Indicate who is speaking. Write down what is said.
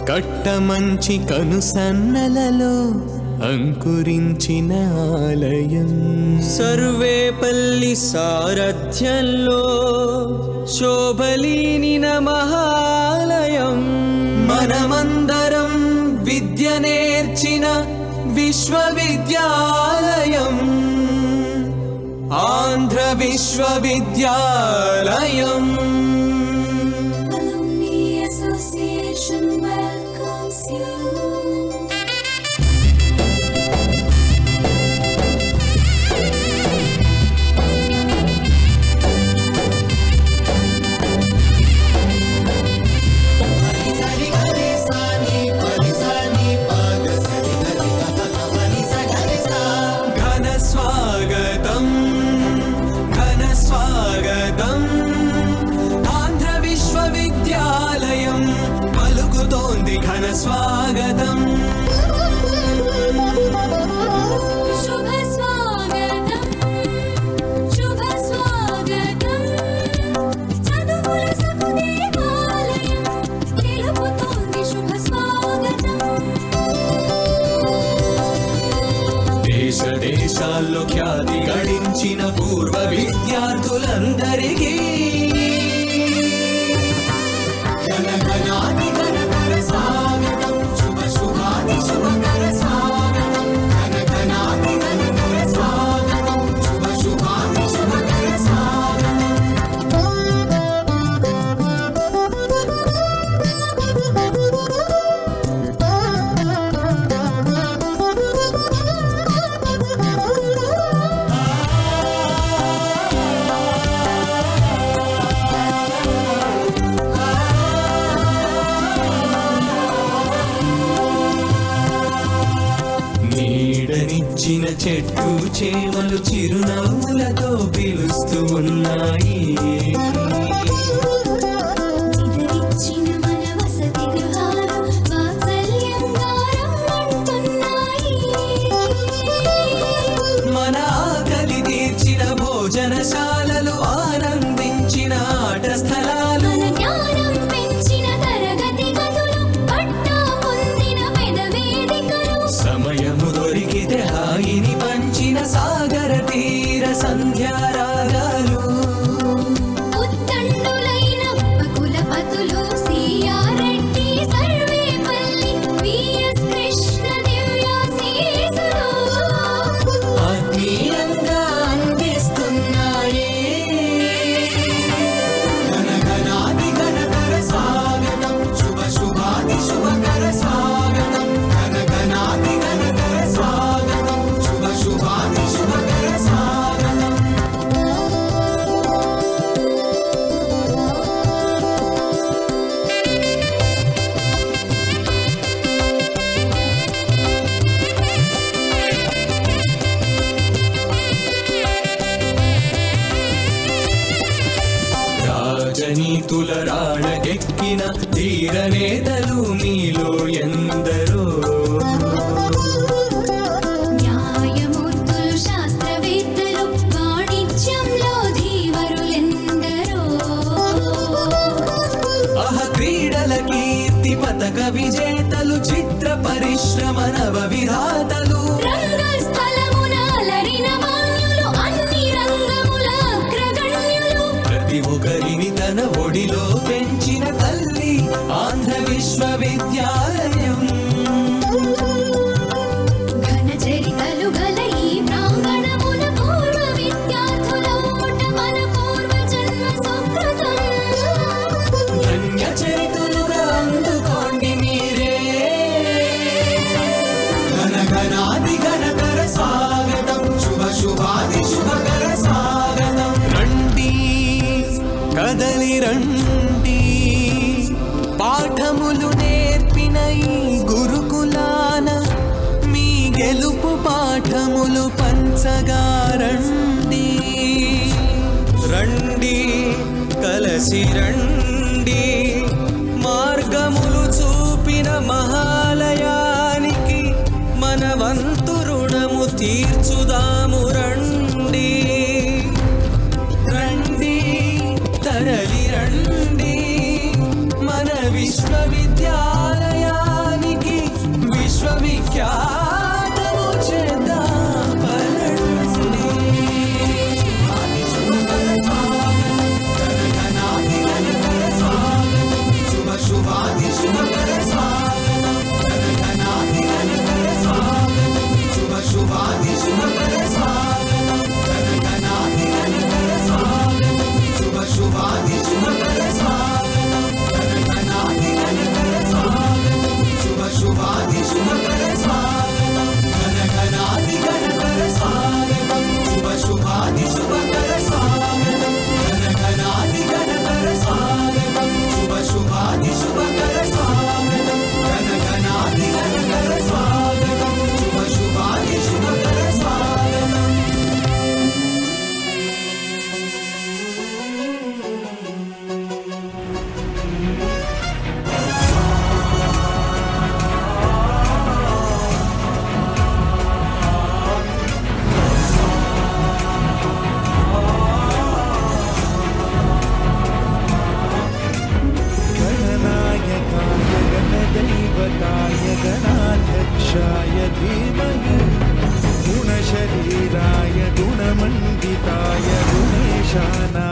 Speaker 1: కట్టమంచి కనుసన్నలలో అంకురించిన ఆలయం
Speaker 2: సర్వేపల్లి సారథ్యంలో శోభలీనిన మహాలయం మనమందరం విద్య నేర్చిన విశ్వవిద్యాలయం ఆంధ్ర విశ్వవిద్యాలయం స్వాగతం
Speaker 3: శుభ స్వాగతం శుభ స్వాగతం చదువుల సకుదేవాలయం తెలుపుతోంది శుభ స్వాగతం
Speaker 2: దేశ దేశాల్లో ఖ్యాతి గడించిన పూర్వ విద్యార్థులందరికీ స్వాగతం శుభ శుభాది శుభకర స్వాగతం ఘనఘనాది ఘనకర స్వాగతం శుభ శుభాది శుభకర నీడనిచ్చిన చెట్టు చేమలు చిరునవ్వులతో పిలుస్తూ ఉన్నాయి
Speaker 3: ఇదరిచ్చిన మన వసతి గృహాలు వాత్సల్యంగా రమ్మంటున్నాయి
Speaker 2: మన ఆకలి తీర్చిన భోజనశాలలు ఆనందించిన ఆట స్థలాలు
Speaker 3: మన జ్ఞానం పెంచిన తరగతి గదులు పట్టా పొందిన పెద వేదికలు
Speaker 2: సమయము దొరికితే హాయిని పంచిన సాగర తీర సంధ్యారాగాలు
Speaker 3: ఉత్తండులైన ఉపకులపతులు సిఆర్ రెడ్డి సర్వేపల్లి విఎస్ కృష్ణ దివ్యాశీసులు
Speaker 2: ఆత్మీయంగా అందిస్తున్నాయి ఘనఘనాది ఘనకర స్వాగతం శుభ శుభాది శుభకర స్వాగతం ఘనఘనాది ఘనకర స్వాగతం శుభ శుభాది శుభకర స్వాగతం రాజనీతుల రాణకెక్కిన ధీర నేతలు మీలో ఎందరో
Speaker 3: న్యాయమూర్తులు శాస్త్రవేత్తలు వాణిజ్యంలో ధీవరులెందరో
Speaker 2: క్రీడల కీర్తి పతక విజేతలు చిత్ర పరిశ్రమ నవ విధాతలు
Speaker 3: రంగస్థలమున అలరిన మాన్యులు అన్ని రంగముల అగ్రగణ్యులు
Speaker 2: ప్రతి ఒక్కరిని తన ఒడిలో పెంచిన తల్లి ఆంధ్ర విశ్వవిద్యాలయం
Speaker 3: ఘన చరితలు గల ఈ ప్రాంగణమున పూర్వ విద్యార్థుల ఊట మన పూర్వ జన్మ సుకృతం
Speaker 2: ధన్య చరితులుగా అందుకోండి మీరే ఘనఘనాది ఘనకర స్వాగతం శుభ శుభాది శుభకర స్వాగతం
Speaker 1: రండి కదలి రండి పాఠములు నేర్పిన ఈ గురుకులాన మీ గెలుపు పాఠములు పంచగా రండి
Speaker 2: రండి కలసి రండి మార్గములు చూపిన మహాలయానికి మన వంతు రుణము తీర్చుదాము రండి రండి తరలి రండి మన విశ్వవిద్యాలయ
Speaker 4: गणाध्यक्षाय धीमहि गुणशरीराय गुणमण्डिताय गुणेशानाय